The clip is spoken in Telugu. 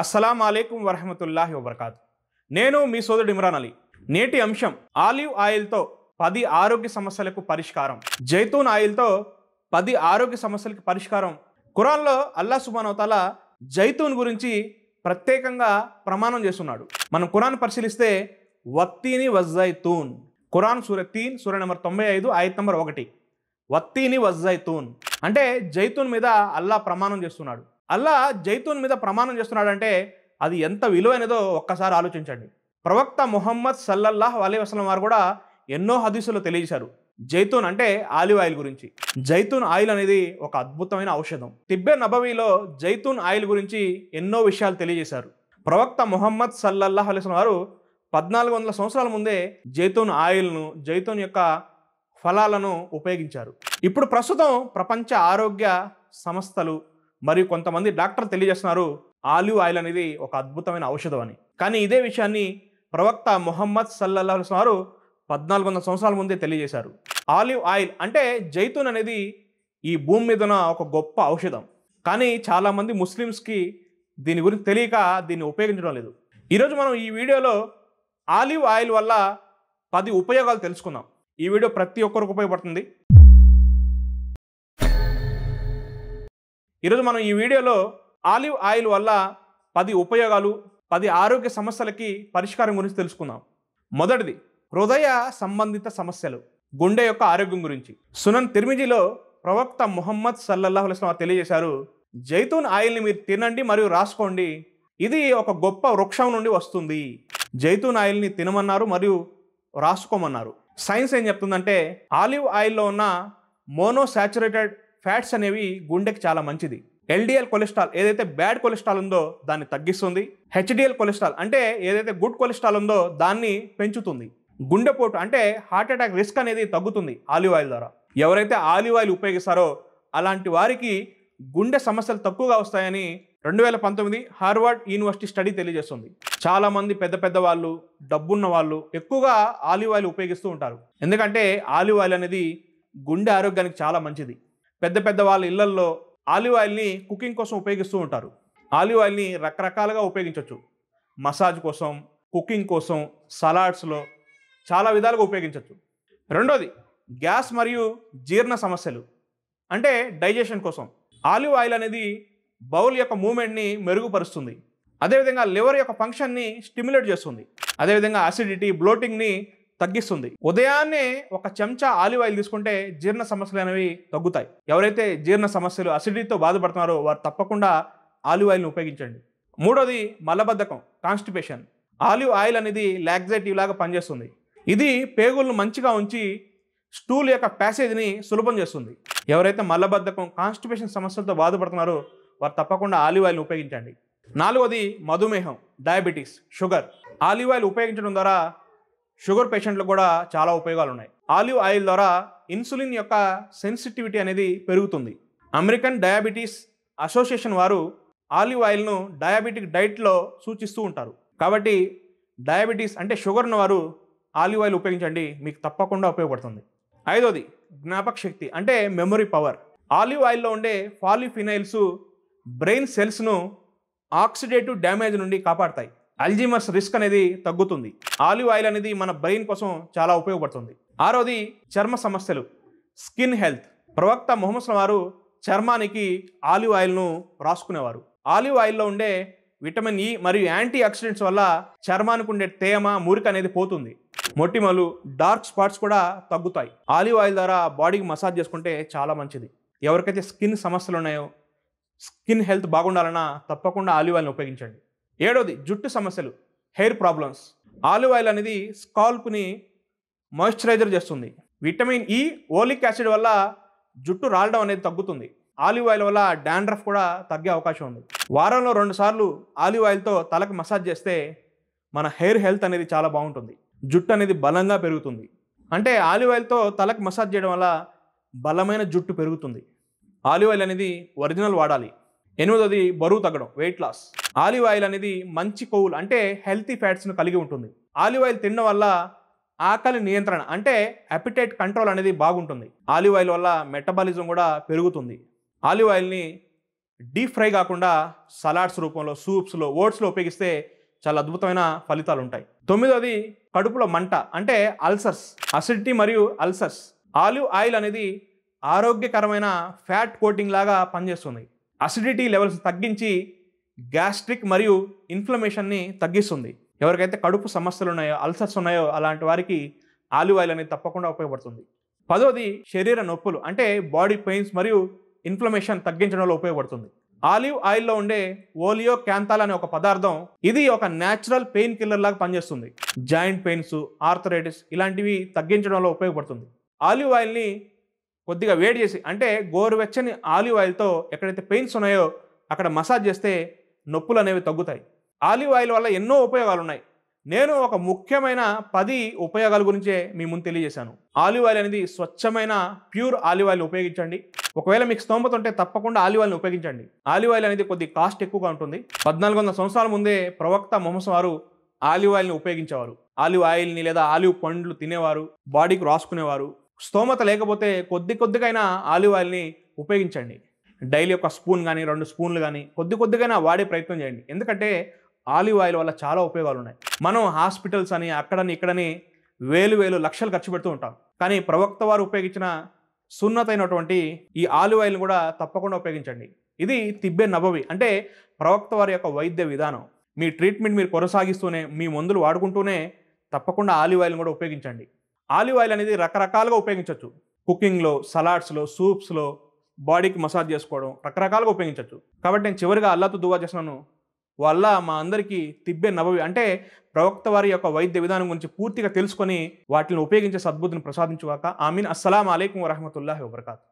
అస్సలాం అలైకుం వరహమతుల్లాహి వబర్కాతు. నేను మీ సోదరుడు ఇమ్రాన్ అలీ. నేటి అంశం ఆలివ్ ఆయిల్తో 10 ఆరోగ్య సమస్యలకు పరిష్కారం. జైతూన్ ఆయిల్తో 10 ఆరోగ్య సమస్యలకు పరిష్కారం. ఖురాన్లో అల్లాహ్ సుబ్హానహు వ తఆలా జైతూన్ గురించి ప్రత్యేకంగా ప్రమాణం చేస్తున్నాడు. మనం ఖురాన్ పరిశీలిస్తే వత్తీని వజ్జైతూన్, ఖురాన్ సూర 3 సూర నెంబర్ 95 ఆయత్ నంబర్ 1. వత్తీని వజ్జైతూన్ అంటే జైతూన్ మీద అల్లాహ్ ప్రమాణం చేస్తున్నాడు. అల్లాహ్ జైతూన్ మీద ప్రమాణం చేస్తున్నాడంటే అది ఎంత విలువైనదో ఒక్కసారి ఆలోచించండి. ప్రవక్త ముహమ్మద్ సల్లల్లాహు అలైహి వసల్లం వారు కూడా ఎన్నో హదీసులు తెలియజేశారు జైతూన్ అంటే ఆలివ్ ఆయిల్ గురించి. జైతూన్ ఆయిల్ అనేది ఒక అద్భుతమైన ఔషధం. తిబ్బే నబవీలో జైతూన్ ఆయిల్ గురించి ఎన్నో విషయాలు తెలియజేశారు. ప్రవక్త ముహమ్మద్ సల్లల్లాహు అలైహి వసల్లం వారు 1400 సంవత్సరాల ముందే జైతూన్ ఆయిల్ను, జైతూన్ యొక్క ఫలాలను ఉపయోగించారు. ఇప్పుడు ప్రస్తుతం ప్రపంచ ఆరోగ్య సంస్థలు మరియు కొంతమంది డాక్టర్లు తెలియజేస్తున్నారు ఆలివ్ ఆయిల్ అనేది ఒక అద్భుతమైన ఔషధం అని. కానీ ఇదే విషయాన్ని ప్రవక్త ముహమ్మద్ సల్లల్లాహు అలైహి వసల్లం వారు 1400 సంవత్సరాల ముందే తెలియజేశారు. ఆలివ్ ఆయిల్ అంటే జైతూన్ అనేది ఈ భూమి మీద ఉన్న ఒక గొప్ప ఔషధం. కానీ చాలామంది ముస్లిమ్స్కి దీని గురించి తెలియక దీన్ని ఉపయోగించడం లేదు. ఈరోజు మనం ఈ వీడియోలో ఆలివ్ ఆయిల్ వల్ల 10 ఉపయోగాలు తెలుసుకుందాం. ఈ వీడియో ప్రతి ఒక్కరికి ఉపయోగపడుతుంది. ఈరోజు మనం ఈ వీడియోలో ఆలివ్ ఆయిల్ వల్ల 10 ఉపయోగాలు, 10 ఆరోగ్య సమస్యలకి పరిష్కారం గురించి తెలుసుకుందాం. మొదటిది హృదయ సంబంధిత సమస్యలు, గుండె యొక్క ఆరోగ్యం గురించి. సునన్ తిర్మిజీలో ప్రవక్త ముహమ్మద్ సల్లల్లాహు అలైహి వసల్లం తెలియజేశారు, జైతూన్ ఆయిల్ని మీరు తినండి మరియు రాసుకోండి, ఇది ఒక గొప్ప వృక్షం నుండి వస్తుంది. జైతూన్ ఆయిల్ని తినమన్నారు మరియు రాసుకోమన్నారు. సైన్స్ ఏం చెప్తుందంటే ఆలివ్ ఆయిల్లో ఉన్న మోనోసాచురేటెడ్ ఫ్యాట్స్ అనేవి గుండెకి చాలా మంచిది. ఎల్డిఎల్ కొలెస్ట్రాల్ ఏదైతే బ్యాడ్ కొలెస్ట్రాల్ ఉందో దాన్ని తగ్గిస్తుంది. హెచ్డిఎల్ కొలెస్ట్రాల్ అంటే ఏదైతే గుడ్ కొలెస్ట్రాల్ ఉందో దాన్ని పెంచుతుంది. గుండెపోటు అంటే హార్ట్ అటాక్ రిస్క్ అనేది తగ్గుతుంది ఆలివ్ ఆయిల్ ద్వారా. ఎవరైతే ఆలివ్ ఆయిల్ ఉపయోగిస్తారో అలాంటి వారికి గుండె సమస్యలు తక్కువగా వస్తాయని 2019 హార్వర్డ్ యూనివర్సిటీ స్టడీ తెలియజేస్తుంది. చాలామంది పెద్ద పెద్ద వాళ్ళు, డబ్బున్న వాళ్ళు ఎక్కువగా ఆలివ్ ఆయిల్ ఉపయోగిస్తూ ఉంటారు. ఎందుకంటే ఆలివ్ ఆయిల్ అనేది గుండె ఆరోగ్యానికి చాలా మంచిది. పెద్ద పెద్ద వాళ్ళ ఇళ్లల్లో ఆలివ్ ఆయిల్ని కుకింగ్ కోసం ఉపయోగిస్తూ ఉంటారు. ఆలివ్ ఆయిల్ని రకరకాలుగా ఉపయోగించవచ్చు. మసాజ్ కోసం, కుకింగ్ కోసం, సలాడ్స్లో చాలా విధాలుగా ఉపయోగించవచ్చు. రెండోది గ్యాస్ మరియు జీర్ణ సమస్యలు అంటే డైజెషన్ కోసం. ఆలివ్ ఆయిల్ అనేది బౌల్ యొక్క మూమెంట్ని మెరుగుపరుస్తుంది. అదేవిధంగా లివర్ యొక్క ఫంక్షన్ని స్టిమ్యులేట్ చేస్తుంది. అదేవిధంగా అసిడిటీ, బ్లోటింగ్ని తగ్గిస్తుంది. ఉదయాన్నే ఒక చెంచా ఆలివ్ ఆయిల్ తీసుకుంటే జీర్ణ సమస్యలు అనేవి తగ్గుతాయి. ఎవరైతే జీర్ణ సమస్యలు, అసిడిటీతో బాధపడుతున్నారో వారు తప్పకుండా ఆలివ్ ఆయిల్ని ఉపయోగించండి. మూడోది మలబద్ధకం, కాన్స్టిపేషన్. ఆలివ్ ఆయిల్ అనేది లాక్సేటివ్ లాగా పనిచేస్తుంది. ఇది పేగులను మంచిగా ఉంచి స్టూల్ యొక్క ప్యాసేజ్ని సులభం చేస్తుంది. ఎవరైతే మలబద్ధకం, కాన్స్టిపేషన్ సమస్యలతో బాధపడుతున్నారో వారు తప్పకుండా ఆలివ్ ఆయిల్ని ఉపయోగించండి. నాలుగోది మధుమేహం, డయాబెటీస్, షుగర్. ఆలివ్ ఆయిల్ ఉపయోగించడం ద్వారా షుగర్ పేషెంట్లకు కూడా చాలా ఉపయోగాలు ఉన్నాయి. ఆలివ్ ఆయిల్ ద్వారా ఇన్సులిన్ యొక్క సెన్సిటివిటీ అనేది పెరుగుతుంది. అమెరికన్ డయాబెటీస్ అసోసియేషన్ వారు ఆలివ్ ఆయిల్ను డయాబెటిక్ డైట్లో సూచిస్తూ ఉంటారు. కాబట్టి డయాబెటీస్ అంటే షుగర్ ఉన్న వారు ఆలివ్ ఆయిల్ ఉపయోగించండి, మీకు తప్పకుండా ఉపయోగపడుతుంది. ఐదోది జ్ఞాపక శక్తి అంటే మెమొరీ పవర్. ఆలివ్ ఆయిల్లో ఉండే పాలిఫినైల్స్ బ్రెయిన్ సెల్స్ను ఆక్సిడేటివ్ డ్యామేజ్ నుండి కాపాడతాయి. అల్జీమర్స్ రిస్క్ అనేది తగ్గుతుంది. ఆలివ్ ఆయిల్ అనేది మన బ్రెయిన్ కోసం చాలా ఉపయోగపడుతుంది. ఆరోది చర్మ సమస్యలు, స్కిన్ హెల్త్. ప్రవక్త ముహమ్మద్ సల్లల్లాహు అలైహి వసల్లం వారు చర్మానికి ఆలివ్ ఆయిల్ను రాసుకునేవారు. ఆలివ్ ఆయిల్లో ఉండే విటమిన్ ఇ మరియు యాంటీ ఆక్సిడెంట్స్ వల్ల చర్మానికి ఉండే తేమ, మురికి అనేది పోతుంది. మొటిమలు, డార్క్ స్పాట్స్ కూడా తగ్గుతాయి. ఆలివ్ ఆయిల్ ద్వారా బాడీకి మసాజ్ చేసుకుంటే చాలా మంచిది. ఎవరికైతే స్కిన్ సమస్యలు ఉన్నాయో, స్కిన్ హెల్త్ బాగుండాలన్నా తప్పకుండా ఆలివ్ ఆయిల్ని ఉపయోగించండి. ఏడోది జుట్టు సమస్యలు, హెయిర్ ప్రాబ్లమ్స్. ఆలివ్ ఆయిల్ అనేది స్కాల్ప్ని మాయిశ్చరైజర్ చేస్తుంది. విటమిన్ ఇ, ఓలిక్ యాసిడ్ వల్ల జుట్టు రాలడం అనేది తగ్గుతుంది. ఆలివ్ ఆయిల్ వల్ల డాండ్రఫ్ కూడా తగ్గే అవకాశం ఉంది. వారంలో 2 సార్లు ఆలివ్ ఆయిల్తో తలకు మసాజ్ చేస్తే మన హెయిర్ హెల్త్ అనేది చాలా బాగుంటుంది. జుట్టు అనేది బలంగా పెరుగుతుంది. అంటే ఆలివ్ ఆయిల్తో తలకు మసాజ్ చేయడం వల్ల బలమైన జుట్టు పెరుగుతుంది. ఆలివ్ ఆయిల్ అనేది ఒరిజినల్ వాడాలి. ఎనిమిదోది బరువు తగ్గడం, వెయిట్ లాస్. ఆలివ్ ఆయిల్ అనేది మంచి కొవ్వులు అంటే హెల్తీ ఫ్యాట్స్ను కలిగి ఉంటుంది. ఆలివ్ ఆయిల్ తినడం వల్ల ఆకలి నియంత్రణ అంటే అపిటైట్ కంట్రోల్ అనేది బాగుంటుంది. ఆలివ్ ఆయిల్ వల్ల మెటబాలిజం కూడా పెరుగుతుంది. ఆలివ్ ఆయిల్ని డీప్ ఫ్రై కాకుండా సలాడ్స్ రూపంలో, సూప్స్లో, ఓట్స్లో ఉపయోగిస్తే చాలా అద్భుతమైన ఫలితాలు ఉంటాయి. 9వది కడుపులో మంట అంటే అల్సర్స్, అసిడిటీ మరియు అల్సర్స్. ఆలివ్ ఆయిల్ అనేది ఆరోగ్యకరమైన ఫ్యాట్ కోటింగ్ లాగా పనిచేస్తుంది. అసిడిటీ లెవెల్స్ తగ్గించి గ్యాస్ట్రిక్ మరియు ఇన్ఫ్లమేషన్ని తగ్గిస్తుంది. ఎవరికైతే కడుపు సమస్యలు ఉన్నాయో, అల్సర్స్ ఉన్నాయో అలాంటి వారికి ఆలివ్ ఆయిల్ అనేది తప్పకుండా ఉపయోగపడుతుంది. 10వది శరీర నొప్పులు అంటే బాడీ పెయిన్స్ మరియు ఇన్ఫ్లమేషన్ తగ్గించడంలో ఉపయోగపడుతుంది. ఆలివ్ ఆయిల్లో ఉండే ఓలియో క్యాంతాల్ అనే ఒక పదార్థం, ఇది ఒక న్యాచురల్ పెయిన్ కిల్లర్ లాగా పనిచేస్తుంది. జాయింట్ పెయిన్స్, ఆర్థరైటిస్ ఇలాంటివి తగ్గించడంలో ఉపయోగపడుతుంది. ఆలివ్ ఆయిల్ని కొద్దిగా వేడి చేసి అంటే గోరువెచ్చని ఆలివ్ ఆయిల్తో ఎక్కడైతే పెయిన్స్ ఉన్నాయో అక్కడ మసాజ్ చేస్తే నొప్పులు అనేవి తగ్గుతాయి. ఆలివ్ ఆయిల్ వల్ల ఎన్నో ఉపయోగాలు ఉన్నాయి. నేను ఒక ముఖ్యమైన 10 ఉపయోగాల గురించే మీ ముందు తెలియజేశాను. ఆలివ్ ఆయిల్ అనేది స్వచ్ఛమైన ప్యూర్ ఆలివ్ ఆయిల్ ఉపయోగించండి. ఒకవేళ మీకు స్తోమత ఉంటే తప్పకుండా ఆలివ్ ఆయిల్ని ఉపయోగించండి. ఆలివ్ ఆయిల్ అనేది కొద్ది కాస్ట్ ఎక్కువగా ఉంటుంది. 1400 సంవత్సరాల ముందే ప్రవక్త మొహమ్మద్ వారు ఆలివ్ ఆయిల్ని ఉపయోగించేవారు. ఆలివ్ ఆయిల్ని లేదా ఆలివ్ పండ్లు తినేవారు, బాడీకి రాసుకునేవారు. స్తోమత లేకపోతే కొద్దిగైనా ఆలివ్ ఆయిల్ని ఉపయోగించండి. డైలీ ఒక స్పూన్ కానీ 2 స్పూన్లు కానీ కొద్దిగైనా వాడే ప్రయత్నం చేయండి. ఎందుకంటే ఆలివ్ ఆయిల్ వల్ల చాలా ఉపయోగాలు ఉన్నాయి. మనం హాస్పిటల్స్ అని అక్కడని ఇక్కడని వేలు లక్షలు ఖర్చు పెడుతూ ఉంటాం. కానీ ప్రవక్త వారు ఉపయోగించిన సున్నతైనటువంటి ఈ ఆలివ్ ఆయిల్ని కూడా తప్పకుండా ఉపయోగించండి. ఇది తిబ్బే నబవి అంటే ప్రవక్త వారి యొక్క వైద్య విధానం. మీ ట్రీట్మెంట్ మీరు కొనసాగిస్తూనే, మీ మందులు వాడుకుంటూనే తప్పకుండా ఆలివ్ ఆయిల్ని కూడా ఉపయోగించండి. ఆలివ్ ఆయిల్ అనేది రకరకాలుగా ఉపయోగించవచ్చు. కుకింగ్లో, సలాడ్స్లో, సూప్స్లో, బాడీకి మసాజ్ చేసుకోవడం రకరకాలుగా ఉపయోగించవచ్చు. కాబట్టి నేను చివరిగా అల్లాతో దువా చేస్తున్నాను, వల్ల మా అందరికీ తిబ్బే నబవి అంటే ప్రవక్త వారి యొక్క వైద్య విధానం గురించి పూర్తిగా తెలుసుకొని వాటిని ఉపయోగించే సద్బుద్ధిని ప్రసాదించుగాక. ఆమీన్. అస్సలాము అలైకుం వరహమతుల్లాహి వబరకాతుహు.